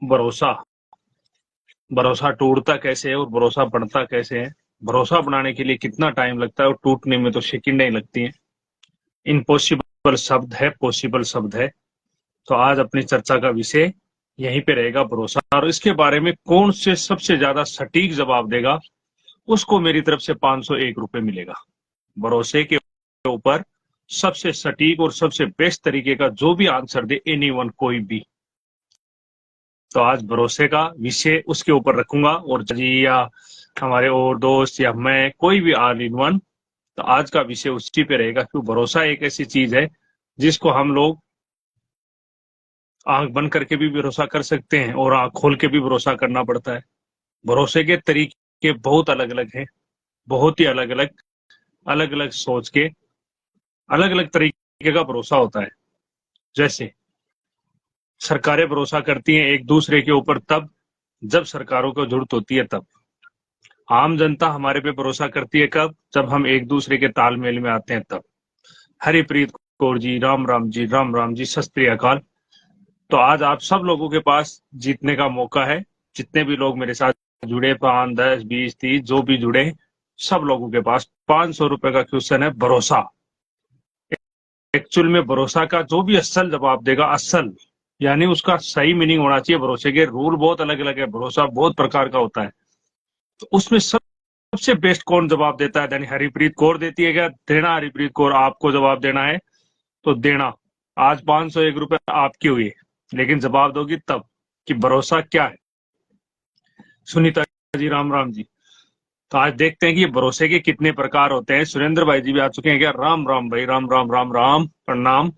भरोसा। भरोसा टूटता कैसे है और भरोसा बढ़ता कैसे है? भरोसा बनाने के लिए कितना टाइम लगता है और टूटने में तो सेकंडें लगती हैं। इम्पॉसिबल शब्द है, पॉसिबल शब्द है। तो आज अपनी चर्चा का विषय यहीं पे रहेगा, भरोसा। और इसके बारे में कौन से सबसे ज्यादा सटीक जवाब देगा, उसको मेरी तरफ से 501 रुपए मिलेगा। भरोसे के ऊपर सबसे सटीक और सबसे बेस्ट तरीके का जो भी आंसर दे, एनीवन, कोई भी। तो आज भरोसे का विषय उसके ऊपर रखूंगा, और जी या हमारे और दोस्त या मैं, कोई भी ऑल इन वन। तो आज का विषय उसी पे रहेगा, क्योंकि भरोसा एक ऐसी चीज है जिसको हम लोग आंख बंद करके भी भरोसा कर सकते हैं और आंख खोल के भी भरोसा करना पड़ता है। भरोसे के तरीके बहुत अलग अलग हैं, बहुत ही अलग अलग, अलग अलग सोच के अलग अलग तरीके का भरोसा होता है। जैसे सरकारें भरोसा करती हैं एक दूसरे के ऊपर तब जब सरकारों को जरूरत होती है तब। आम जनता हमारे पे भरोसा करती है कब? जब हम एक दूसरे के तालमेल में आते हैं तब। हरिप्रीत कौर जी, राम राम जी, राम राम जी, सत श्री अकाल। तो आज आप सब लोगों के पास जीतने का मौका है। जितने भी लोग मेरे साथ जुड़े, 5, 10, 20, 30, जो भी जुड़े, सब लोगों के पास 500 रुपए का क्वेश्चन है, भरोसा। एक्चुअल में भरोसा का जो भी असल जवाब देगा, असल यानी उसका सही मीनिंग होना चाहिए। भरोसे के रूल बहुत अलग अलग है, भरोसा बहुत प्रकार का होता है। तो उसमें सबसे बेस्ट कौन जवाब देता है? यानी हरिप्रीत कौर देती है क्या? देना हरिप्रीत कौर, आपको जवाब देना है तो देना। आज 501 रुपए आपके हुए, लेकिन जवाब दोगी तब कि भरोसा क्या है। सुनीता जी, राम राम जी। तो आज देखते हैं कि ये भरोसे के कितने प्रकार होते हैं। सुरेंद्र भाई जी भी आ चुके हैं क्या? राम राम भाई, राम राम, राम राम, प्रणाम।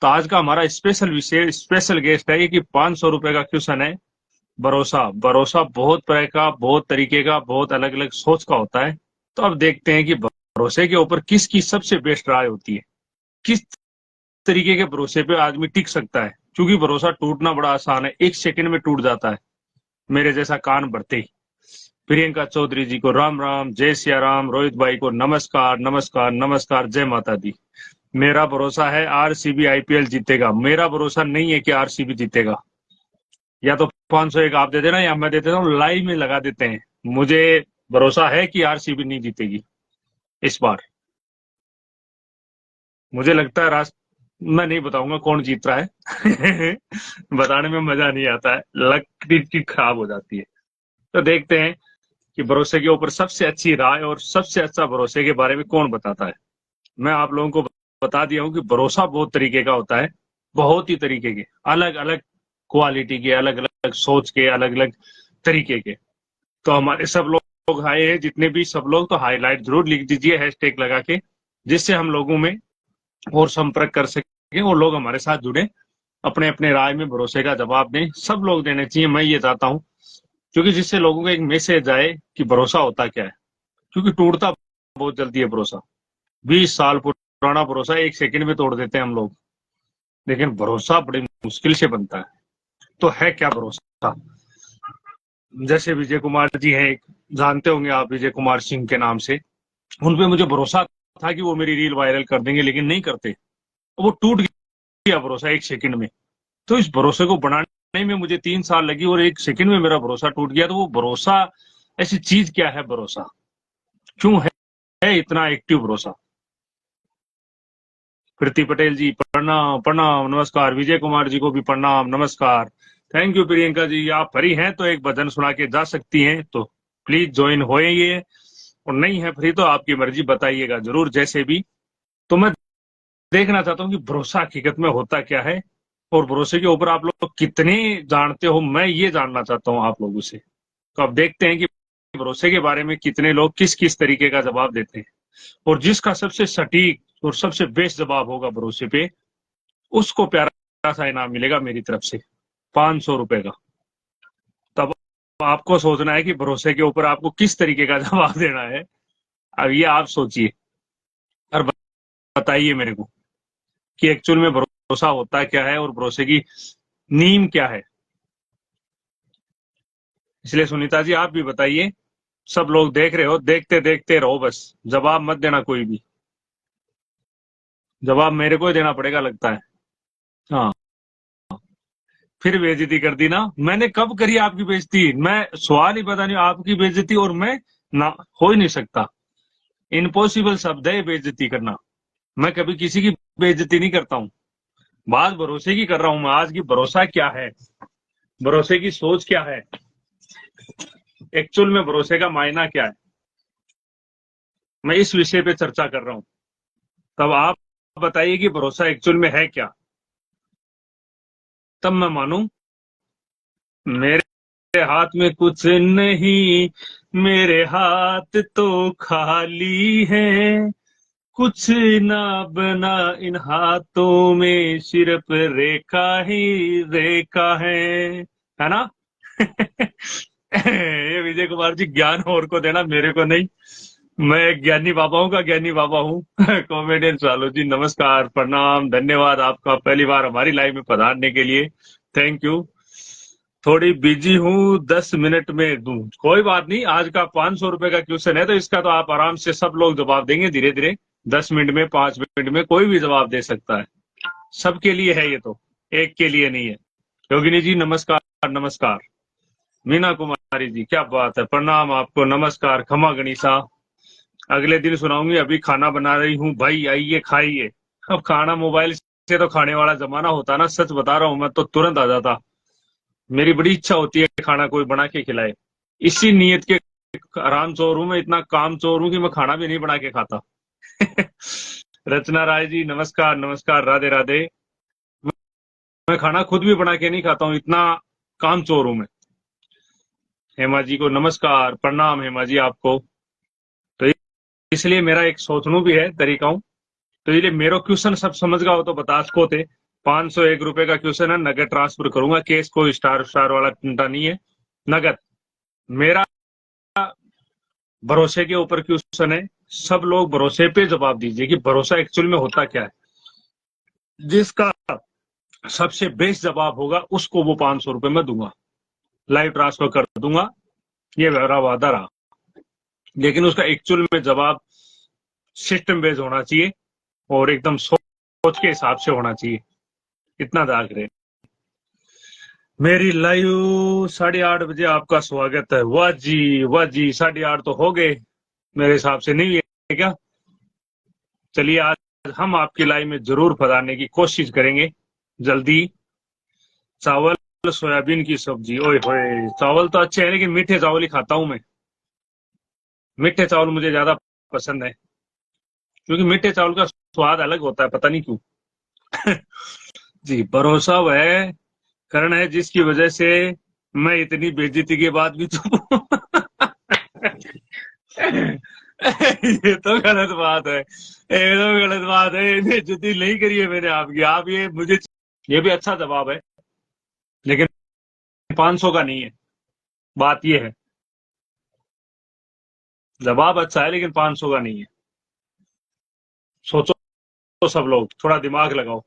तो आज का हमारा स्पेशल विषय, स्पेशल गेस्ट है कि 500 रुपए का क्वेश्चन है, भरोसा। भरोसा बहुत तरह का, बहुत तरीके का, बहुत अलग अलग सोच का होता है। तो अब देखते हैं कि भरोसे के ऊपर किसकी सबसे बेस्ट राय होती है, किस तरीके के भरोसे पे आदमी टिक सकता है। क्योंकि भरोसा टूटना बड़ा आसान है, एक सेकंड में टूट जाता है, मेरे जैसा कान भरते ही। प्रियंका चौधरी जी को राम राम, जय सिया राम। रोहित भाई को नमस्कार, नमस्कार, नमस्कार, जय माता दी। मेरा भरोसा है आरसीबी आईपीएल जीतेगा। मेरा भरोसा नहीं है कि आरसीबी जीतेगा। या तो 501 आप दे देना, या मैं दे देता हूँ, लाइव में लगा देते हैं। मुझे भरोसा है कि आरसीबी नहीं जीतेगी इस बार। मुझे लगता है मैं नहीं बताऊंगा कौन जीत रहा है। बताने में मजा नहीं आता है, लक की खराब हो जाती है। तो देखते हैं कि भरोसे के ऊपर सबसे अच्छी राय और सबसे अच्छा भरोसे के बारे में कौन बताता है। मैं आप लोगों को बता दिया हूं कि भरोसा बहुत तरीके का होता है, बहुत ही तरीके के, अलग अलग क्वालिटी के, अलग अलग सोच के, अलग अलग तरीके के। तो हमारे सब लोग आए हैं, जितने भी सब लोग, तो हाईलाइट जरूर लिख दीजिए हैशटैग लगा के, जिससे हम लोगों में और संपर्क कर सके और लोग हमारे साथ जुड़े, अपने अपने राय में भरोसे का जवाब दें। सब लोग देने चाहिए, मैं ये चाहता हूँ, क्योंकि जिससे लोगों को एक मैसेज आए कि भरोसा होता क्या है। क्योंकि टूटता बहुत जल्दी है भरोसा। 20 साल पुराना भरोसा एक सेकंड में तोड़ देते हैं हम लोग, लेकिन भरोसा बड़ी मुश्किल से बनता है। तो है क्या भरोसा? जैसे विजय कुमार जी हैं, जानते होंगे आप विजय कुमार सिंह के नाम से। उनपे मुझे भरोसा था कि वो मेरी रील वायरल कर देंगे, लेकिन नहीं करते। वो टूट गया भरोसा एक सेकंड में। तो इस भरोसे को बनाने में मुझे 3 साल लगी, और एक सेकंड में मेरा भरोसा टूट गया। तो वो भरोसा ऐसी चीज क्या है? भरोसा क्यों है इतना एक्टिव भरोसा? प्रीति पटेल जी, प्रणाम प्रणाम, नमस्कार। विजय कुमार जी को भी प्रणाम, नमस्कार। Thank you Priyanka ji. आप फ्री हैं तो एक भजन सुना के जा सकती हैं, तो प्लीज ज्वाइन होइए, और नहीं है फ्री तो आपकी मर्जी, बताइएगा जरूर जैसे भी। तो मैं देखना चाहता हूँ कि भरोसा हकीकत में होता क्या है, और भरोसे के ऊपर आप लोग कितने जानते हो, मैं ये जानना चाहता हूँ आप लोगों से। तो अब देखते हैं कि भरोसे के बारे में कितने लोग किस किस तरीके का जवाब देते हैं, और जिसका सबसे सटीक और सबसे बेस्ट जवाब होगा भरोसे पे, उसको प्यारा सा इनाम मिलेगा मेरी तरफ से, 500 रुपए का। तब आपको सोचना है कि भरोसे के ऊपर आपको किस तरीके का जवाब देना है। अब ये आप सोचिए और बताइए मेरे को कि एक्चुअल में भरोसा होता क्या है और भरोसे की नींव क्या है। इसलिए सुनीता जी आप भी बताइए। सब लोग देख रहे हो, देखते देखते रहो, बस जवाब मत देना कोई भी। जवाब मेरे को ही देना पड़ेगा लगता है। हाँ, फिर बेइज्जती कर दी ना। मैंने कब करी आपकी बेइज्जती? मैं सवाल ही पता नहीं, आपकी बेइज्जती और मैं ना, हो ही नहीं सकता। इम्पॉसिबल शब्द है बेइज्जती करना। मैं कभी किसी की बेइज्जती नहीं करता हूँ। बात भरोसे की कर रहा हूं मैं आज, की भरोसा क्या है, भरोसे की सोच क्या है, एक्चुअल में भरोसे का मायना क्या है, मैं इस विषय पे चर्चा कर रहा हूं। तब आप बताइए कि भरोसा एक्चुअल में है क्या, तब मैं मानूं। मेरे हाथ में कुछ नहीं, मेरे हाथ तो खाली है, कुछ ना बना इन हाथों में, सिर्फ रेखा ही रेखा है ना? ये विजय कुमार जी ज्ञान और को देना, मेरे को नहीं। मैं ज्ञानी बाबाओं का ज्ञानी बाबा हूँ। कॉमेडियन चालू जी नमस्कार, प्रणाम, धन्यवाद आपका पहली बार हमारी लाइव में पधारने के लिए। Thank you. थोड़ी बिजी हूँ, 10 मिनट में दूं, कोई बात नहीं। आज का 500 रुपए का क्वेश्चन है, तो इसका तो आप आराम से सब लोग जवाब देंगे धीरे धीरे। 10 मिनट में, 5 मिनट में कोई भी जवाब दे सकता है। सबके लिए है ये तो, एक के लिए नहीं है। योगिनी जी नमस्कार, नमस्कार। मीना कुमारी जी क्या बात है, प्रणाम आपको, नमस्कार। खमा गणिसा अगले दिन सुनाऊंगी, अभी खाना बना रही हूँ भाई, आइए खाइए। अब खाना मोबाइल से तो खाने वाला जमाना होता ना, सच बता रहा हूँ, मैं तो तुरंत आ जाता। मेरी बड़ी इच्छा होती है खाना कोई बना के खिलाए। इसी नीयत के आराम चोर हूं मैं, इतना काम चोर हूं कि मैं खाना भी नहीं बना के खाता। रचना राय जी नमस्कार, नमस्कार, राधे राधे। मैं खाना खुद भी बना के नहीं खाता हूँ, इतना काम चोर हूं मैं। हेमा जी को नमस्कार, प्रणाम हेमा जी आपको। तो इसलिए मेरा एक सोचनू भी है तरीका हूं। तो ये मेरो क्वेश्चन सब समझ गया हो तो बता सको थे। 501 रुपए का क्वेश्चन है, नगद ट्रांसफर करूंगा, केस कोई स्टार स्टार वाला चिंता नहीं है, नगद। मेरा भरोसे के ऊपर क्वेश्चन है, सब लोग भरोसे पे जवाब दीजिए कि भरोसा एक्चुअल में होता क्या है। जिसका सबसे बेस्ट जवाब होगा उसको वो 500 रुपए में दूंगा, लाइव ट्रांसफर कर दूंगा, ये मेरा वादा रहा। लेकिन उसका एक्चुअल में जवाब सिस्टम बेस्ड होना चाहिए और एकदम सोच के हिसाब से होना चाहिए, इतना दाग रहे। मेरी लाइव 8:30 बजे आपका स्वागत है। वाह जी वाह जी, 8:30 तो हो गए, मेरे हिसाब से नहीं है क्या? चलिए आज हम आपकी लाइव में जरूर पधारने की कोशिश करेंगे जल्दी। चावल सोयाबीन की सब्जी, ओए होए, चावल तो अच्छे हैं लेकिन मीठे चावल ही खाता हूं मैं। मीठे चावल मुझे ज्यादा पसंद है, क्योंकि मीठे चावल का स्वाद अलग होता है, पता नहीं क्यों। जी, भरोसा वह करण है जिसकी वजह से मैं इतनी बेइज्जती के बाद भी चुप हूं। ये तो गलत बात है, ये तो गलत बात है, बेइज्जती नहीं करी है मैंने आपकी, आप ये मुझे, ये भी अच्छा जवाब है लेकिन 500 का नहीं है। बात ये है, जवाब अच्छा है लेकिन 500 का नहीं है। सोचो तो सब लोग, थोड़ा दिमाग लगाओ,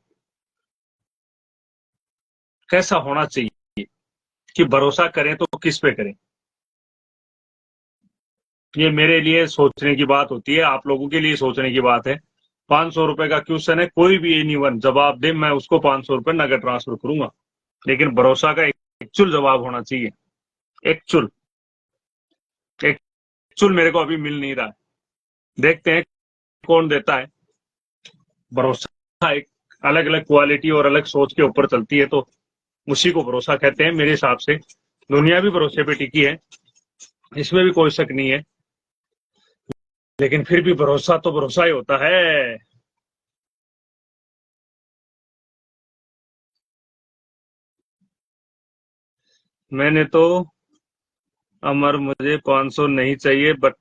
कैसा होना चाहिए कि भरोसा करें तो किस पे करें। ये मेरे लिए सोचने की बात होती है, आप लोगों के लिए सोचने की बात है। 500 रुपए का क्वेश्चन है, कोई भी एनी वन जवाब दे, मैं उसको 500 रुपए नगद ट्रांसफर करूंगा। लेकिन भरोसा का एक्चुअल जवाब होना चाहिए, एक्चुअल। एक्चुअल मेरे को अभी मिल नहीं रहा है, देखते हैं कौन देता है। भरोसा एक अलग अलग क्वालिटी और अलग सोच के ऊपर चलती है, तो उसी को भरोसा कहते हैं मेरे हिसाब से। दुनिया भी भरोसे पे टिकी है, इसमें भी कोई शक नहीं है, लेकिन फिर भी भरोसा तो भरोसा ही होता है। मैंने तो, अमर मुझे 500 नहीं चाहिए बट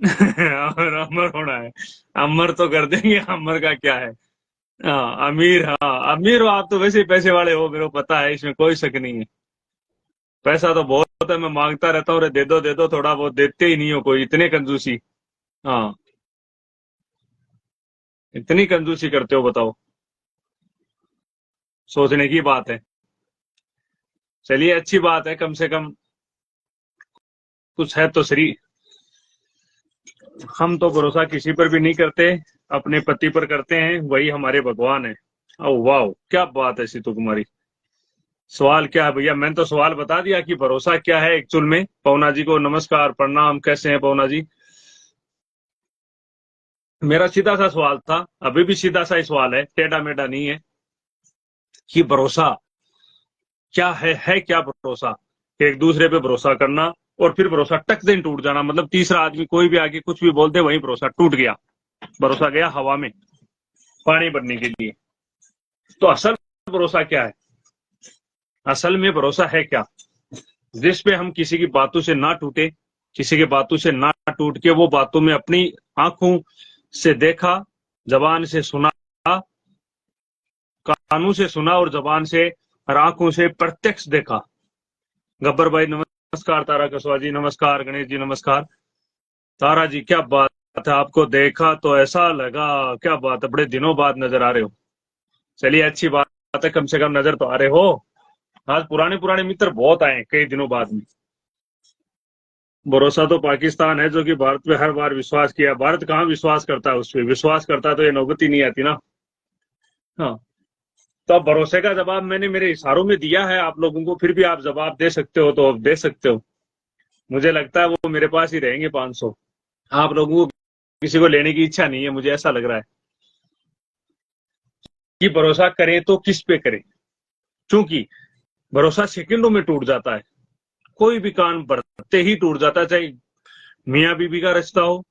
अमर अमर होना है, अमर तो कर देंगे, अमर का क्या है। हाँ अमीर, हाँ अमीर हो आप तो, वैसे ही पैसे वाले हो, मेरे को पता है, इसमें कोई शक नहीं है। पैसा तो बहुत है, मैं मांगता रहता हूँ, दे दो, थोड़ा बहुत देते ही नहीं हो कोई, इतने कंजूसी। हाँ, इतनी कंजूसी करते हो बताओ, सोचने की बात है। चलिए अच्छी बात है, कम से कम कुछ है तो सही। हम तो भरोसा किसी पर भी नहीं करते, अपने पति पर करते हैं, वही हमारे भगवान है। ओ वाह, क्या बात है सीतू कुमारी, सवाल क्या है भैया? मैंने तो सवाल बता दिया कि भरोसा क्या है एक्चुअल में। पवना जी को नमस्कार प्रणाम, कैसे हैं पवना जी? मेरा सीधा सा सवाल था, अभी भी सीधा सा ही सवाल है, टेढ़ा मेढ़ा नहीं है, कि भरोसा क्या है क्या भरोसा? एक दूसरे पे भरोसा करना और फिर भरोसा टक दिन टूट जाना, मतलब तीसरा आदमी कोई भी आके कुछ भी बोल दे, वही भरोसा टूट गया, भरोसा गया हवा में पानी भरने के लिए। तो असल भरोसा क्या है? असल में भरोसा है क्या? जिस पे हम किसी की बातों से ना टूटे, किसी की बातों से ना टूट के वो बातों में अपनी आंखों से देखा, जबान से सुना, कानों से सुना और जबान से और आंखों से प्रत्यक्ष देखा। गब्बर भाई नमस्कार, तारा कसवा जी नमस्कार, गणेश जी नमस्कार। तारा जी क्या बात है, आपको देखा तो ऐसा लगा, क्या बात है, बड़े दिनों बाद नजर आ रहे हो। चलिए अच्छी बात है, कम से कम नजर तो आ रहे हो। आज पुराने पुराने मित्र बहुत आए कई दिनों बाद में। भरोसा तो पाकिस्तान है जो कि भारत पे हर बार विश्वास किया, भारत कहाँ विश्वास करता है, उस पर विश्वास करता है तो ये नौबत ही नहीं आती ना। हाँ, तो अब भरोसे का जवाब मैंने मेरे इशारों में दिया है आप लोगों को, फिर भी आप जवाब दे सकते हो तो दे सकते हो। मुझे लगता है वो मेरे पास ही रहेंगे 500। आप लोगों को किसी को लेने की इच्छा नहीं है, मुझे ऐसा लग रहा है कि भरोसा करें तो किस पे करें, क्योंकि भरोसा सेकंडों में टूट जाता है, कोई भी काम बढ़ते ही टूट जाता है, चाहे मियाँ बीबी का रिश्ता हो,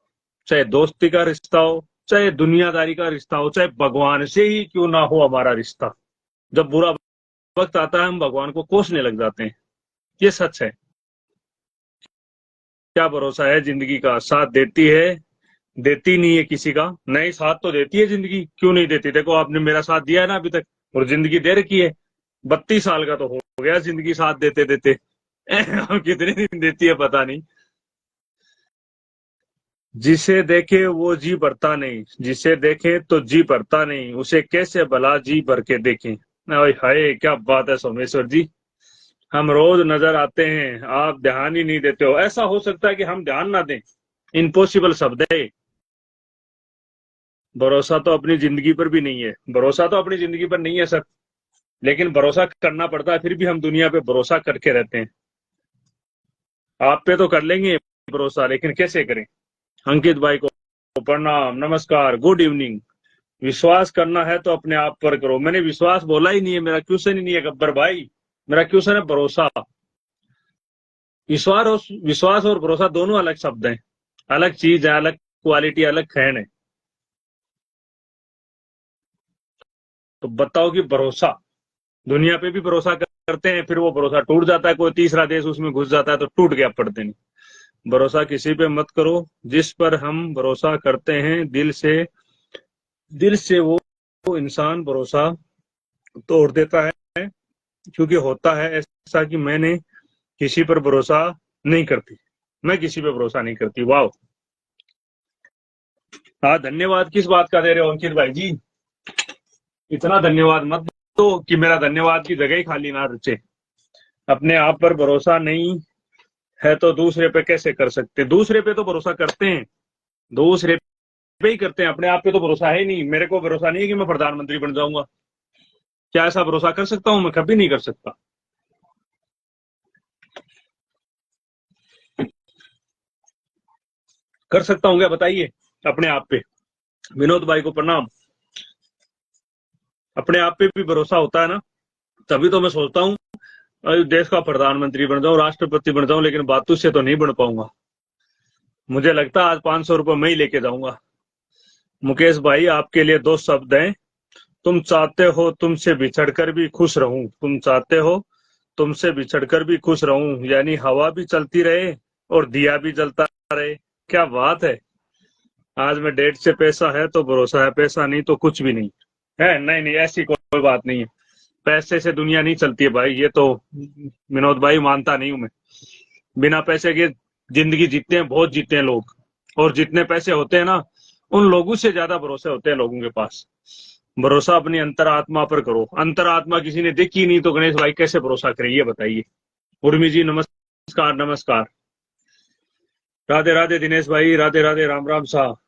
चाहे दोस्ती का रिश्ता हो, चाहे दुनियादारी का रिश्ता हो, चाहे भगवान से ही क्यों ना हो हमारा रिश्ता। जब बुरा वक्त आता है हम भगवान को कोसने लग जाते हैं, ये सच है। क्या भरोसा है जिंदगी का? साथ देती है, देती नहीं है किसी का। नहीं, साथ तो देती है जिंदगी, क्यों नहीं देती? देखो आपने मेरा साथ दिया है ना अभी तक, और जिंदगी दे रखी है। 32 साल का तो हो गया जिंदगी साथ देते देते। कितने दिन देती है पता नहीं। जिसे देखे वो जी भरता नहीं, जिसे देखे तो जी भरता नहीं, उसे कैसे भला जी भर के देखें। ओए हाय क्या बात है सोमेश्वर जी, हम रोज नजर आते हैं, आप ध्यान ही नहीं देते हो। ऐसा हो सकता है कि हम ध्यान ना दें, इम्पॉसिबल शब्द है। भरोसा तो अपनी जिंदगी पर भी नहीं है, भरोसा तो अपनी जिंदगी पर नहीं है सर, लेकिन भरोसा करना पड़ता है, फिर भी हम दुनिया पे भरोसा करके रहते हैं। आप पे तो कर लेंगे भरोसा, लेकिन कैसे करें? अंकित भाई को प्रणाम, नमस्कार, गुड इवनिंग। विश्वास करना है तो अपने आप पर करो। मैंने विश्वास बोला ही नहीं है, मेरा क्वेश्चन ही नहीं है गब्बर भाई, मेरा क्वेश्चन है भरोसा। विश्वास और भरोसा दोनों अलग शब्द हैं, अलग चीज है, अलग क्वालिटी, अलग खैन है। तो बताओ कि भरोसा, दुनिया पे भी भरोसा करते हैं, फिर वो भरोसा टूट जाता है, कोई तीसरा देश उसमें घुस जाता है तो टूट गया, पड़ते नहीं। भरोसा किसी पे मत करो, जिस पर हम भरोसा करते हैं दिल से वो इंसान भरोसा तोड़ देता है, क्योंकि होता है ऐसा कि मैंने किसी पर भरोसा नहीं करती, मैं किसी पे भरोसा नहीं करती। वाह, हाँ, धन्यवाद किस बात का दे रहे हो अंकित भाई जी? इतना धन्यवाद मत दो कि मेरा धन्यवाद की जगह ही खाली ना रचे। अपने आप पर भरोसा नहीं है तो दूसरे पे कैसे कर सकते? दूसरे पे तो भरोसा करते हैं, दूसरे पे ही करते हैं, अपने आप पे तो भरोसा है ही नहीं। मेरे को भरोसा नहीं है कि मैं प्रधानमंत्री बन जाऊंगा, क्या ऐसा भरोसा कर सकता हूं? मैं कभी नहीं कर सकता। कर सकता हूँ क्या बताइए अपने आप पे? विनोद भाई को प्रणाम। अपने आप पे भी भरोसा होता है ना, तभी तो मैं सोचता हूँ देश का प्रधानमंत्री बन जाऊं, राष्ट्रपति बन जाऊं, लेकिन बातों से तो नहीं बन पाऊंगा। मुझे लगता है आज 500 रुपये मैं ही लेके जाऊंगा। मुकेश भाई आपके लिए दो शब्द हैं, तुम चाहते हो तुमसे बिछड़कर भी खुश रहूं, तुम चाहते हो तुमसे बिछड़कर भी खुश रहूं, यानी हवा भी चलती रहे और दिया भी जलता रहे। क्या बात है। आज में डेट से पैसा है तो भरोसा है, पैसा नहीं तो कुछ भी नहीं है। नहीं नहीं, ऐसी कोई बात नहीं है, पैसे से दुनिया नहीं चलती है भाई, ये तो विनोद भाई मानता नहीं हूं मैं। बिना पैसे के जिंदगी जीते हैं, बहुत जीते हैं लोग, और जितने पैसे होते हैं ना, उन लोगों से ज्यादा भरोसे होते हैं लोगों के पास। भरोसा अपनी अंतरात्मा पर करो, अंतरात्मा किसी ने देखी नहीं तो गणेश भाई कैसे भरोसा करें, ये बताइए। उर्मी जी नमस्कार, नमस्कार, राधे राधे दिनेश भाई, राधे राधे, राम राम साहब।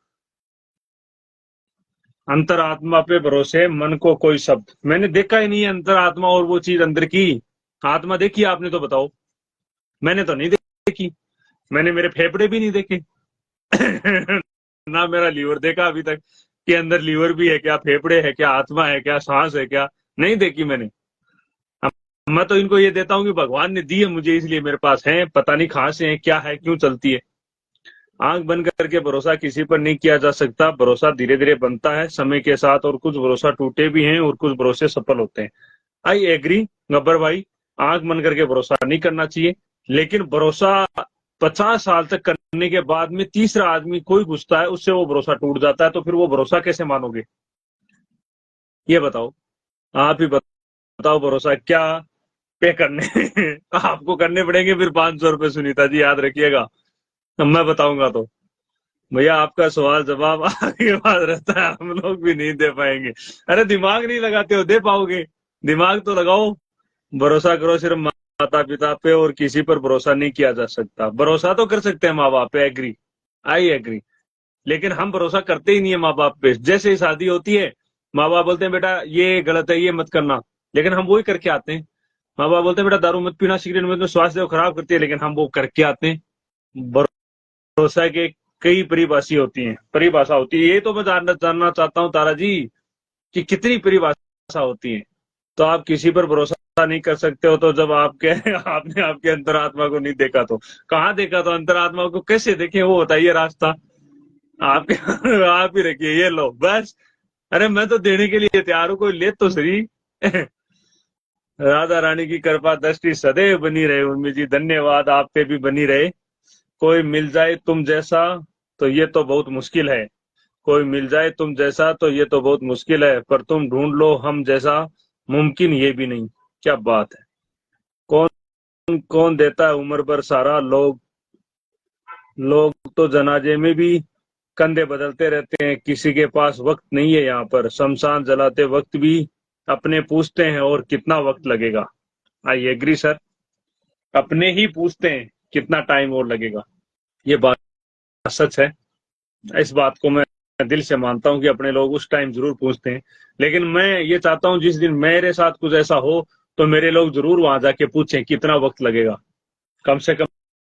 अंतरात्मा पे भरोसे, मन को कोई शब्द मैंने देखा ही नहीं है, अंतरात्मा और वो चीज अंदर की आत्मा देखी आपने तो बताओ। मैंने तो नहीं देखी, मैंने मेरे फेफड़े भी नहीं देखे ना मेरा लीवर देखा अभी तक कि अंदर लीवर भी है क्या, फेफड़े है क्या, आत्मा है क्या, सांस है क्या, नहीं देखी मैंने। मैं तो इनको ये देता हूँ कि भगवान ने दी है मुझे, इसलिए मेरे पास है, पता नहीं कहाँ से है, क्या है, क्यों चलती है। आंख बंद करके भरोसा किसी पर नहीं किया जा सकता, भरोसा धीरे धीरे बनता है समय के साथ, और कुछ भरोसा टूटे भी हैं और कुछ भरोसे सफल होते हैं। आई एग्री गब्बर भाई, आंख बंद करके भरोसा नहीं करना चाहिए, लेकिन भरोसा 50 साल तक करने के बाद में तीसरा आदमी कोई घुसता है, उससे वो भरोसा टूट जाता है, तो फिर वो भरोसा कैसे मानोगे? ये बताओ, आप ही बताओ, भरोसा क्या पे करने आपको करने पड़ेंगे फिर 500 रुपए, सुनीता जी याद रखिएगा। अब मैं बताऊंगा तो भैया आपका सवाल जवाब आगे बाद रहता है, हम लोग भी नहीं दे पाएंगे। अरे दिमाग नहीं लगाते हो, दे पाओगे? दिमाग तो लगाओ। भरोसा करो सिर्फ माता पिता पे, और किसी पर भरोसा नहीं किया जा सकता। भरोसा तो कर सकते हैं माँ बाप पे, एग्री, आई एग्री, लेकिन हम भरोसा करते ही नहीं है माँ बाप पे। जैसे ही शादी होती है, माँ बाप बोलते हैं बेटा ये गलत है, ये मत करना, लेकिन हम वही करके आते हैं। माँ बाप बोलते हैं बेटा दारू मत पीना, सिगरेट मत पीना, स्वास्थ्य को खराब करती है, लेकिन हम वो करके आते हैं। भरोसा के कई परिभाषा होती है। ये तो मैं जानना चाहता हूँ तारा जी कि कितनी परिभाषा होती है। तो आप किसी पर भरोसा नहीं कर सकते हो, तो जब आपके आपने आपके अंतरात्मा को नहीं देखा तो कहाँ देखा? तो अंतरात्मा को कैसे देखें, वो बताइए रास्ता आपके आप ही रखिए, ये लो बस। अरे मैं तो देने के लिए तैयार हूँ, कोई ले तो सही राधा रानी की कृपा दृष्टि सदैव बनी रहे उर्मी जी, धन्यवाद, आप पे भी बनी रहे। कोई मिल जाए तुम जैसा तो ये तो बहुत मुश्किल है, कोई मिल जाए तुम जैसा तो ये तो बहुत मुश्किल है, पर तुम ढूंढ लो हम जैसा, मुमकिन ये भी नहीं। क्या बात है। कौन कौन देता है उम्र भर सारा, लोग लोग तो जनाजे में भी कंधे बदलते रहते हैं, किसी के पास वक्त नहीं है यहाँ पर, शमशान जलाते वक्त भी अपने पूछते हैं और कितना वक्त लगेगा। आई एग्री सर, अपने ही पूछते हैं कितना टाइम और लगेगा। ये बात सच है, इस बात को मैं दिल से मानता हूँ कि अपने लोग उस टाइम जरूर पूछते हैं। लेकिन मैं ये चाहता हूँ जिस दिन मेरे साथ कुछ ऐसा हो तो मेरे लोग जरूर वहां जाके पूछें कितना वक्त लगेगा, कम से कम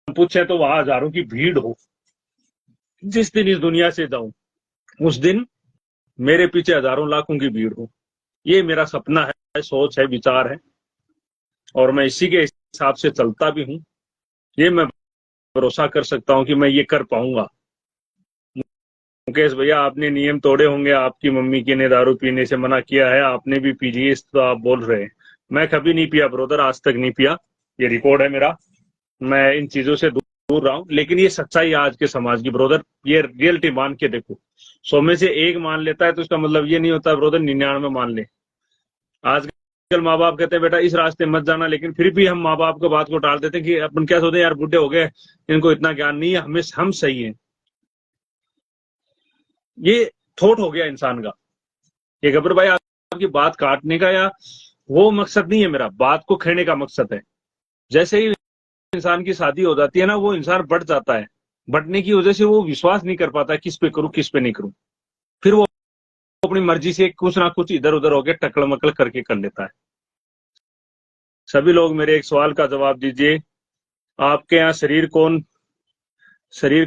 पूछें तो वहां हजारों की भीड़ हो। जिस दिन इस दुनिया से जाऊं उस दिन मेरे पीछे हजारों लाखों की भीड़ हो। ये मेरा सपना है, सोच है, विचार है, और मैं इसी के हिसाब से चलता भी हूँ। ये मैं भरोसा कर सकता हूँ कि मैं ये कर पाऊंगा। मुकेश भैया आपने नियम तोड़े होंगे, आपकी मम्मी की ने दारू पीने से मना किया है, आपने भी पी ली तो आप बोल रहे हैं। मैं कभी नहीं पिया ब्रदर, आज तक नहीं पिया, ये रिकॉर्ड है मेरा। मैं इन चीजों से दूर रहा हूँ, लेकिन ये सच्चाई है आज के समाज की ब्रदर, ये रियलिटी मान के देखो। 100 में से एक मान लेता है तो इसका मतलब ये नहीं होता ब्रदर 99 मान ले। आजकल माँ बाप कहते हैं बेटा इस रास्ते मत जाना, लेकिन फिर भी हम माँ बाप को बात को टाल देते हैं कि अपन क्या सोचते हैं, यार बुढ़े हो गए, इनको इतना ज्ञान नहीं है, हमें हम सही है। ये थॉट हो गया इंसान का। ये गब्बर भाई आपकी बात काटने का या वो मकसद नहीं है मेरा, बात को खेने का मकसद है। जैसे ही इंसान की शादी हो जाती है ना, वो इंसान बढ़ जाता है, बढ़ने की वजह से वो विश्वास नहीं कर पाता किस पे करूं किस पे नहीं करूं, फिर वो अपनी मर्जी से कुछ ना कुछ इधर उधर होकर टकल मकल करके कर लेता है। सभी लोग मेरे एक सवाल का जवाब दीजिए, आपके यहाँ शरीर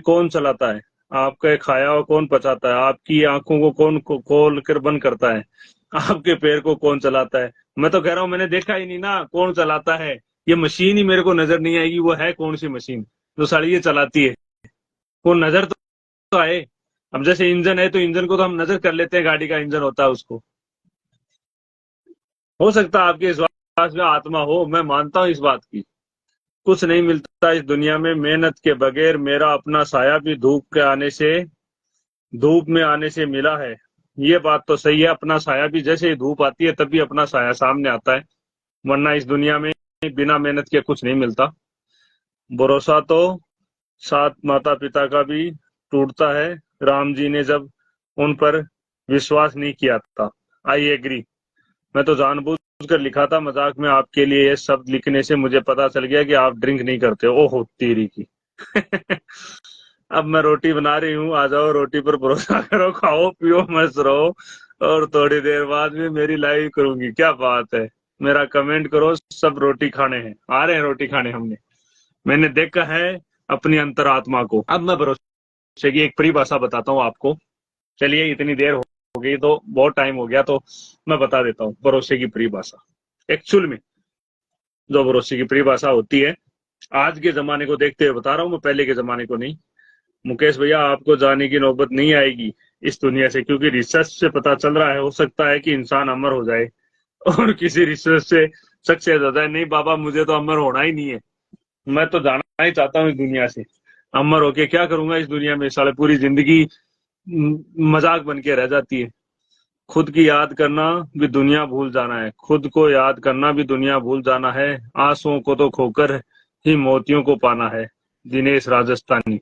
कौन चलाता है? आपका खाया हुआ कौन पचाता है? आपकी आंखों को कौन खोल कर बंद करता है? आपके पैर को कौन चलाता है? मैं तो कह रहा हूं मैंने देखा ही नहीं ना कौन चलाता है, ये मशीन ही मेरे को नजर नहीं आएगी, वो है कौन सी मशीन जो साड़ी ये चलाती है? वो नजर तो आए। अब जैसे इंजन है तो इंजन को तो हम नजर कर लेते हैं, गाड़ी का इंजन होता है उसको। हो सकता है आपके विश्वास में आत्मा हो, मैं मानता हूं इस बात की। कुछ नहीं मिलता इस दुनिया में मेहनत के बगैर, मेरा अपना साया भी धूप में आने से मिला है। ये बात तो सही है, अपना साया भी जैसे ही धूप आती है तभी अपना साया सामने आता है, वरना इस दुनिया में बिना मेहनत के कुछ नहीं मिलता। भरोसा तो साथ माता पिता का भी टूटता है, राम जी ने जब उन पर विश्वास नहीं किया था। आई एग्री, मैं तो जानबूझ कर लिखा था मजाक में आपके लिए, ये शब्द लिखने से मुझे पता चल गया कि आप ड्रिंक नहीं करते। ओहो तेरी की अब मैं रोटी बना रही हूँ, आ जाओ रोटी पर भरोसा करो, खाओ पियो मस्त रहो, और थोड़ी देर बाद में मेरी लाइव करूंगी। क्या बात है, मेरा कमेंट करो, सब रोटी खाने हैं, आ रहे हैं रोटी खाने। मैंने देखा है अपनी अंतरात्मा को। अब मैं भरोसे की एक परिभाषा बताता हूँ आपको। चलिए, इतनी देर हो गई तो बहुत टाइम हो गया, तो मैं बता देता हूँ भरोसे की परिभाषा। एक्चुअल में जो भरोसे की परिभाषा होती है, आज के जमाने को देखते हुए बता रहा हूँ मैं, पहले के जमाने को नहीं। मुकेश भैया, आपको जाने की नौबत नहीं आएगी इस दुनिया से, क्योंकि रिसर्च से पता चल रहा है, हो सकता है कि इंसान अमर हो जाए और किसी रिसर्च से सक्सेस हो जाए। नहीं बाबा, मुझे तो अमर होना ही नहीं है, मैं तो जाना ही चाहता हूँ इस दुनिया से। अमर होके क्या करूंगा इस दुनिया में, साले पूरी जिंदगी मजाक बन के रह जाती है। खुद की याद करना भी दुनिया भूल जाना है, खुद को याद करना भी दुनिया भूल जाना है, आंसुओं को तो खोकर ही मोतियों को पाना है। दिनेश राजस्थानी।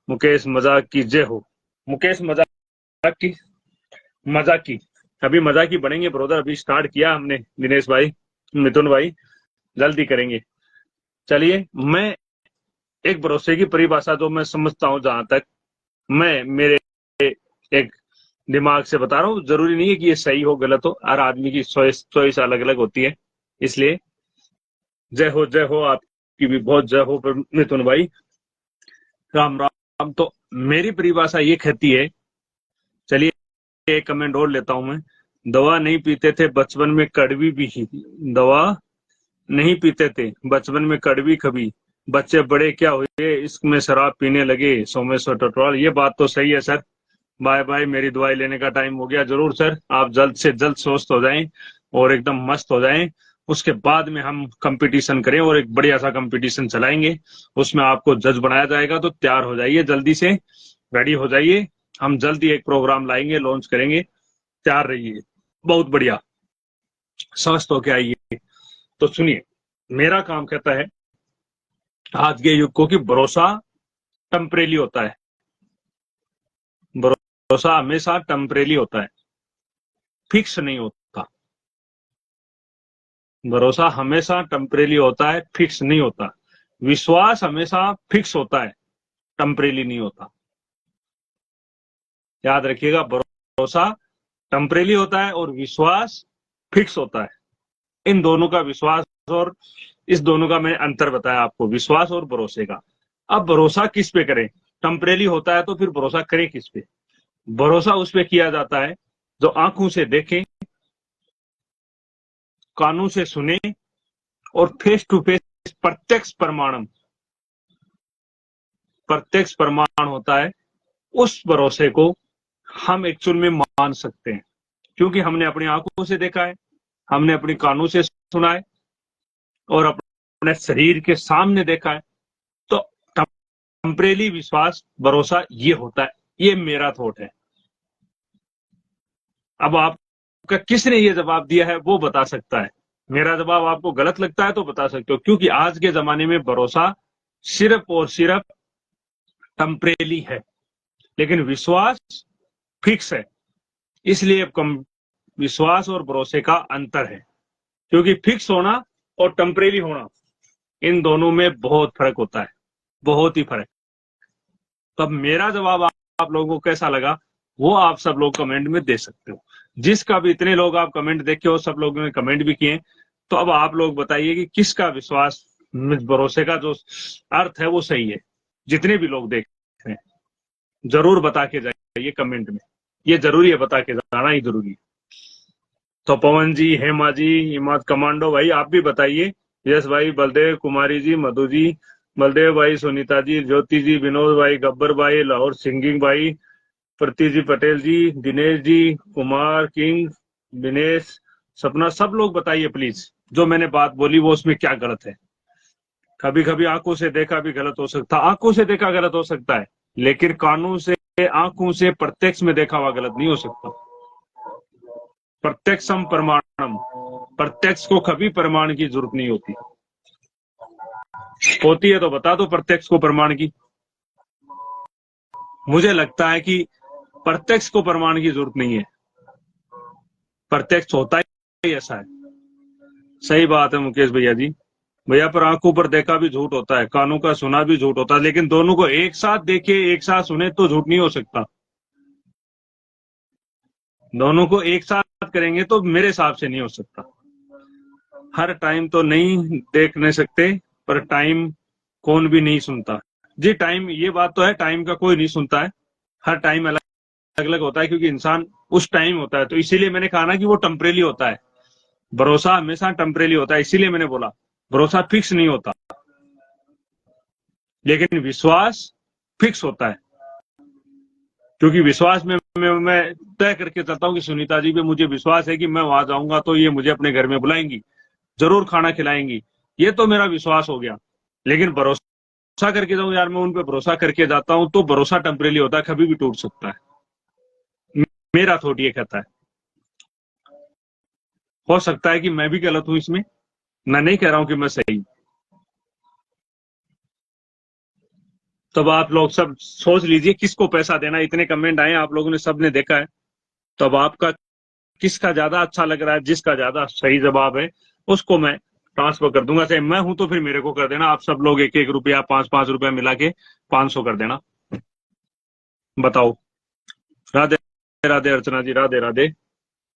मुकेश मजाक की जय हो। मुकेश मजाक की अभी मजाक की बनेंगे ब्रोदर, अभी स्टार्ट किया हमने। दिनेश भाई, मिथुन भाई, जल्दी करेंगे। चलिए, मैं एक भरोसे की परिभाषा जो मैं समझता हूं, जहां तक मैं मेरे एक दिमाग से बता रहा हूँ, जरूरी नहीं है कि ये सही हो गलत हो, हर आदमी की चॉइस अलग अलग होती है। इसलिए जय हो, आपकी भी बहुत जय हो मिथुन भाई। राम राम। तो मेरी परिभाषा ये कहती है, चलिए एक कमेंट और लेता हूं मैं। दवा नहीं पीते थे बचपन में कड़वी भी, दवा नहीं पीते थे बचपन में कड़वी कभी, बच्चे बड़े क्या हुए इश्क में शराब पीने लगे। सोमेश्वर टटवाल, ये बात तो सही है सर। बाय बाय, मेरी दवाई लेने का टाइम हो गया। जरूर सर, आप जल्द से जल्द स्वस्थ हो जाएं और एकदम मस्त हो जाएं। उसके बाद में हम कंपटीशन करें और एक बढ़िया सा कंपटीशन चलाएंगे, उसमें आपको जज बनाया जाएगा। तो तैयार हो जाइए, जल्दी से रेडी हो जाइए। हम जल्दी एक प्रोग्राम लाएंगे, लॉन्च करेंगे, तैयार रहिए। बहुत बढ़िया, स्वस्थ होके आइए। तो सुनिए, मेरा काम कहता है आज के युग को कि भरोसा टेम्परेरी होता है। भरोसा हमेशा टेम्परेरी होता है, फिक्स नहीं होता। भरोसा हमेशा टेम्परेरी होता है, फिक्स नहीं होता। विश्वास हमेशा फिक्स होता है, टेम्परेरी नहीं होता। याद रखिएगा, भरोसा टेम्परेरी होता है और विश्वास फिक्स होता है। इन दोनों का, विश्वास और इस दोनों का मैंने अंतर बताया आपको, विश्वास और भरोसे का। अब भरोसा किस पे करें? टेम्परेरी होता है तो फिर भरोसा करें किस पे? भरोसा उस पे किया जाता है जो आंखों से देखें, कानों से सुने और फेस टू फेस प्रत्यक्ष प्रमाण होता है। उस भरोसे को हम एक्चुअल में मान सकते हैं, क्योंकि हमने अपनी आंखों से देखा है, हमने अपनी कानों से सुना है और अपने शरीर के सामने देखा है। तो टेम्परेरी विश्वास, भरोसा ये होता है। ये मेरा थॉट है। अब आपका किसने ये जवाब दिया है वो बता सकता है। मेरा जवाब आपको गलत लगता है तो बता सकते हो, क्योंकि आज के जमाने में भरोसा सिर्फ और सिर्फ टेम्परेरी है, लेकिन विश्वास फिक्स है। इसलिए विश्वास और भरोसे का अंतर है, क्योंकि फिक्स होना और टेम्परेरी होना, इन दोनों में बहुत फर्क होता है, बहुत ही फर्क। तो अब मेरा जवाब आप लोगों को कैसा लगा वो आप सब लोग कमेंट में दे सकते हो। जिसका भी, इतने लोग आप कमेंट देखे हो, सब लोगों ने कमेंट भी किए। तो अब आप लोग बताइए कि किसका विश्वास, भरोसे का जो अर्थ है वो सही है। जितने भी लोग देख रहे हैं जरूर बता के जाइए कमेंट में, ये जरूरी है, बता के जाना ही जरूरी है। तो पवन जी, हेमा जी, हिमाद कमांडो भाई, आप भी बताइए। यश भाई, बलदेव कुमारी जी, मधु जी, बलदेव भाई, सुनीता जी, ज्योति जी, विनोद भाई, गब्बर भाई, लाहौर सिंगिंग भाई, प्रति जी पटेल जी, दिनेश जी, कुमार किंग, दिनेश, सपना, सब लोग बताइए प्लीज, जो मैंने बात बोली वो उसमें क्या गलत है। कभी कभी आंखों से देखा भी गलत हो सकता, आंखों से देखा गलत हो सकता है, लेकिन कानों से, आंखों से प्रत्यक्ष में देखा हुआ गलत नहीं हो सकता। प्रत्यक्षम प्रमाणम, प्रत्यक्ष को कभी प्रमाण की जरूरत नहीं होती। होती है तो बता दो प्रत्यक्ष को प्रमाण की। मुझे लगता है कि प्रत्यक्ष को प्रमाण की जरूरत नहीं है, प्रत्यक्ष होता ही ऐसा है। सही बात है मुकेश भैया जी। भैया, पर आंखों पर देखा भी झूठ होता है, कानों का सुना भी झूठ होता है, लेकिन दोनों को एक साथ देखे, एक साथ सुने तो झूठ नहीं हो सकता। दोनों को एक साथ करेंगे तो मेरे हिसाब से नहीं हो सकता। हर टाइम तो नहीं देख नहीं सकते, पर टाइम कौन भी नहीं सुनता। जी टाइम, ये बात तो है, टाइम का कोई नहीं सुनता है। हर टाइम अलग अलग होता है, क्योंकि इंसान उस टाइम होता है। तो इसीलिए मैंने कहा ना कि वो टेम्परेरी होता है। भरोसा हमेशा टेम्परेरी होता है, इसीलिए मैंने बोला भरोसा फिक्स नहीं होता, लेकिन विश्वास फिक्स होता है। क्योंकि विश्वास में मैं तय करके चलता हूँ कि सुनीता जी पे मुझे विश्वास है कि मैं वहां जाऊंगा तो ये मुझे अपने घर में बुलाएंगी, जरूर खाना खिलाएंगी, ये तो मेरा विश्वास हो गया। लेकिन भरोसा करके जाऊं यार, मैं उन पे भरोसा करके जाता हूं तो भरोसा टेम्परेरी होता है, कभी भी टूट सकता है। मेरा थॉट ये कहता है। हो सकता है कि मैं भी गलत हूं इसमें, मैं नहीं कह रहा हूं कि मैं सही हूं। तब आप लोग सब सोच लीजिए किसको पैसा देना। इतने कमेंट आए, आप लोगों ने सबने देखा है, तब आपका किसका ज्यादा अच्छा लग रहा है, जिसका ज्यादा सही जवाब है उसको मैं ट्रांसफर कर दूंगा। चाहे मैं हूं तो फिर मेरे को कर देना। आप सब लोग 1-1 रुपया 5-5 रुपया मिला के 500 कर देना। बताओ। राधे राधे अर्चना जी, राधे राधे।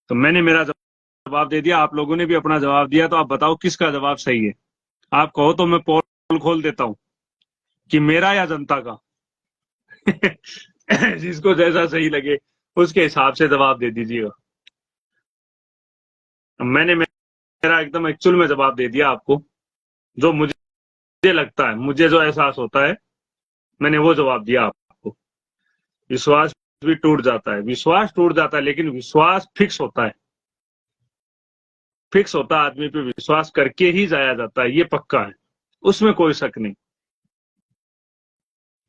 तो मैंने मेरा जवाब दे दिया, आप लोगों ने भी अपना जवाब दिया, तो आप बताओ किसका जवाब सही है। आप कहो तो मैं पोल खोल देता हूं कि मेरा या जनता का। जिसको जैसा सही लगे उसके हिसाब से जवाब दे दीजिएगा। मैंने मेरा एकदम एक्चुअल में जवाब दे दिया आपको, जो मुझे लगता है, मुझे जो एहसास होता है, मैंने वो जवाब दिया आपको। विश्वास भी टूट जाता है, विश्वास टूट जाता है, लेकिन विश्वास फिक्स होता है। फिक्स होता है, आदमी पे विश्वास करके ही जाया जाता है, ये पक्का है, उसमें कोई शक नहीं।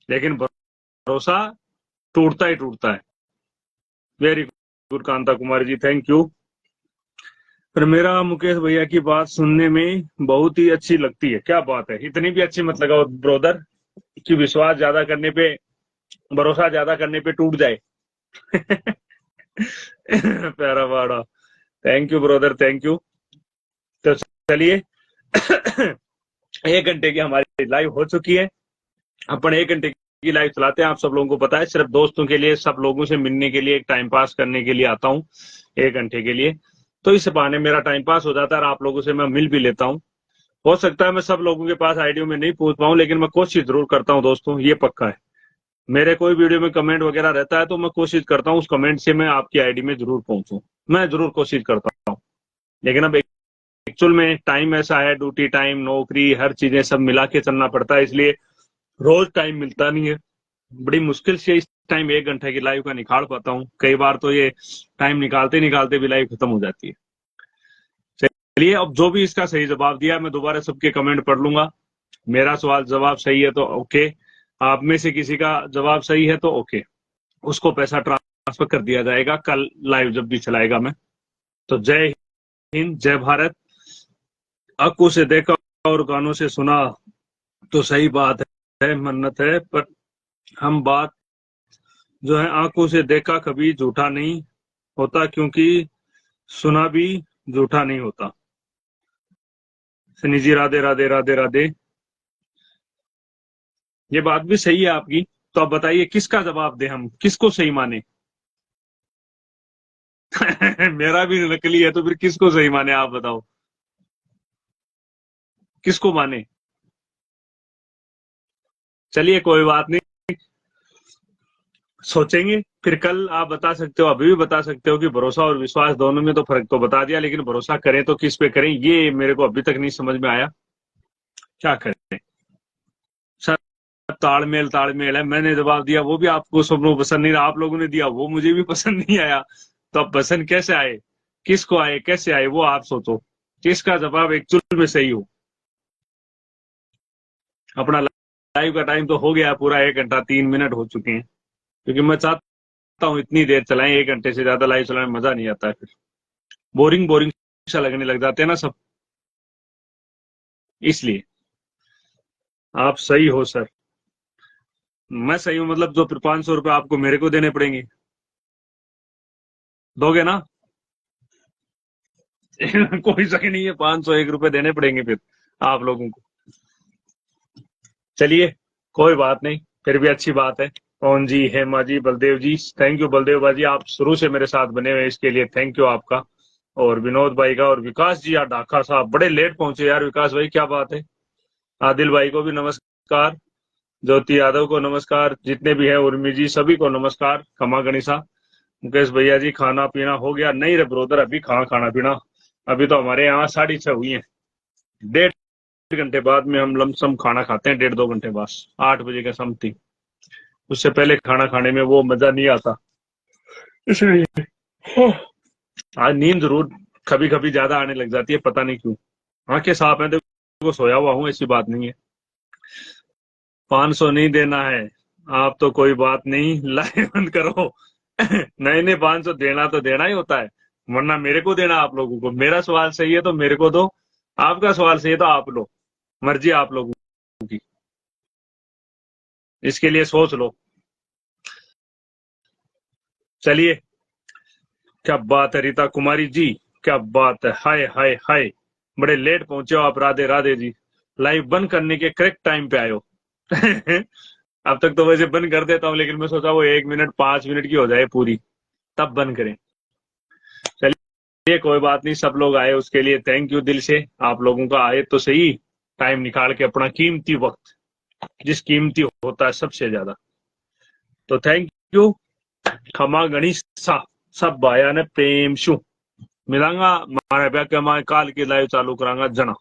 लेकिन भरोसा टूटता ही टूटता है। Very good Kanta Kumari ji, thank you. पर मेरा मुकेश भैया की बात सुनने में बहुत ही अच्छी लगती है। क्या बात है, इतनी भी अच्छी मत लगाओ ब्रोदर कि विश्वास ज्यादा करने पे, भरोसा ज्यादा करने पे टूट जाए। प्यारा बाड़ा, thank you brother, thank you. तो चलिए, 1 घंटे की हमारी लाइव हो चुकी है। अपन 1 घंटे की लाइव चलाते हैं, आप सब लोगों को पता है, सिर्फ दोस्तों के लिए, सब लोगों से मिलने के लिए, टाइम पास करने के लिए आता हूँ 1 घंटे के लिए। तो इस बहाने मेरा टाइम पास हो जाता है और आप लोगों से मैं मिल भी लेता हूँ। हो सकता है मैं सब लोगों के पास आईडियो में नहीं पहुंच पाऊं, लेकिन मैं कोशिश जरूर करता हूं दोस्तों, ये पक्का है। मेरे कोई वीडियो में कमेंट वगैरह रहता है तो मैं कोशिश करता हूँ उस कमेंट से मैं आपकी आईडी में जरूर पहुंचूं, मैं जरूर कोशिश करता हूँ। लेकिन अब एक्चुअल में टाइम ऐसा है, ड्यूटी टाइम, नौकरी, हर चीजें सब मिला के चलना पड़ता है, इसलिए रोज टाइम मिलता नहीं है। बड़ी मुश्किल से इस टाइम 1 घंटे की लाइव का निकाल पाता हूँ। कई बार तो ये टाइम निकालते निकालते भी लाइव खत्म हो जाती है। चलिए, अब जो भी इसका सही जवाब दिया, मैं दोबारा सबके कमेंट पढ़ लूंगा। मेरा सवाल जवाब सही है तो ओके, आप में से किसी का जवाब सही है तो ओके, उसको पैसा ट्रांसफर कर दिया जाएगा कल लाइव जब भी चलाएगा मैं। तो जय हिंद, जय भारत। आंखों से देखा और कानों से सुना तो सही बात है, मन्नत है, पर हम बात जो है, आंखों से देखा कभी झूठा नहीं होता, क्योंकि सुना भी झूठा नहीं होता। सनी जी, राधे राधे राधे राधे। ये बात भी सही है आपकी। तो आप बताइए किसका जवाब दे, हम किसको सही माने। मेरा भी नकली है तो फिर किसको सही माने, आप बताओ, किसको माने। चलिए कोई बात नहीं, सोचेंगे फिर कल। आप बता सकते हो, अभी भी बता सकते हो कि भरोसा और विश्वास दोनों में तो फर्क तो बता दिया, लेकिन भरोसा करें तो किस पे करें, ये मेरे को अभी तक नहीं समझ में आया। क्या करें, सब तालमेल तालमेल है। मैंने जवाब दिया वो भी आपको सबको पसंद नहीं रहा, आप लोगों ने दिया वो मुझे भी पसंद नहीं आया। तो अब पसंद कैसे आए, किसको आए, कैसे आए, वो आप सोचो, किसका जवाब एक्चुअल में सही हो। अपना लाइव का टाइम तो हो गया पूरा, 1 घंटा 3 मिनट हो चुके हैं। क्योंकि मैं चाहता हूँ इतनी देर चलाएं, 1 घंटे से ज्यादा लाइव चलाने में मजा नहीं आता है, फिर बोरिंग बोरिंग सा लगने लग जाते हैं ना सब, इसलिए। आप सही हो सर, मैं सही हूँ मतलब जो फिर 500 रुपये आपको मेरे को देने पड़ेंगे, दोगे ना। कोई सही नहीं है, 501 रुपये देने पड़ेंगे फिर आप लोगों को। चलिए कोई बात नहीं, फिर भी अच्छी बात है। पवन जी, हेमा जी, बलदेव जी, थैंक यू बलदेव भाजी, आप शुरू से मेरे साथ बने हुए इसके लिए थैंक यू आपका। और विनोद भाई का और विकास जी यार ढाका साहब बड़े लेट पहुंचे यार। विकास भाई क्या बात है। आदिल भाई को भी नमस्कार, ज्योति यादव को नमस्कार, जितने भी हैं उर्मी जी सभी को नमस्कार, खमा गणिसा। मुकेश भैया जी खाना पीना हो गया? नहीं रे ब्रोदर, अभी कहाँ खाना पीना, अभी तो हमारे यहाँ 6:30 हुई है। 1.5 घंटे बाद में हम लमसम खाना खाते हैं, 1.5-2 घंटे बाद, 8 बजे के समथिंग। उससे पहले खाना खाने में वो मजा नहीं आता, इसलिए आज नींद जरूर कभी कभी ज्यादा आने लग जाती है, पता नहीं क्यों। आंखें साफ है, देखो सोया हुआ हूँ, ऐसी बात नहीं है। 500 नहीं देना है आप तो कोई बात नहीं, लाइव बंद करो। नहीं नहीं, 500 देना तो देना ही होता है, वरना मेरे को देना आप लोगों को। मेरा सवाल सही है तो मेरे को दो, आपका सवाल सही है तो आप लो, मर्जी आप लोगों की, इसके लिए सोच लो। चलिए, क्या बात है रीता कुमारी जी, क्या बात है, हाय हाय हाय, बड़े लेट पहुंचे हो आप। राधे राधे जी, लाइव बंद करने के करेक्ट टाइम पे आए हो। अब तक तो वैसे बंद कर देता हूँ, लेकिन मैं सोचा वो 1 मिनट 5 मिनट की हो जाए पूरी, तब बंद करें। चलिए कोई बात नहीं, सब लोग आए उसके लिए थैंक यू दिल से। आप लोगों का आए तो सही, टाइम निकाल के, अपना कीमती वक्त, जिस कीमती होता है सबसे ज्यादा, तो थैंक यू। खमा गणेश सा सब भाया ने प्रेम शू मिलांगा, मारे ब्या के मैं काल की लाइव चालू करांगा जना।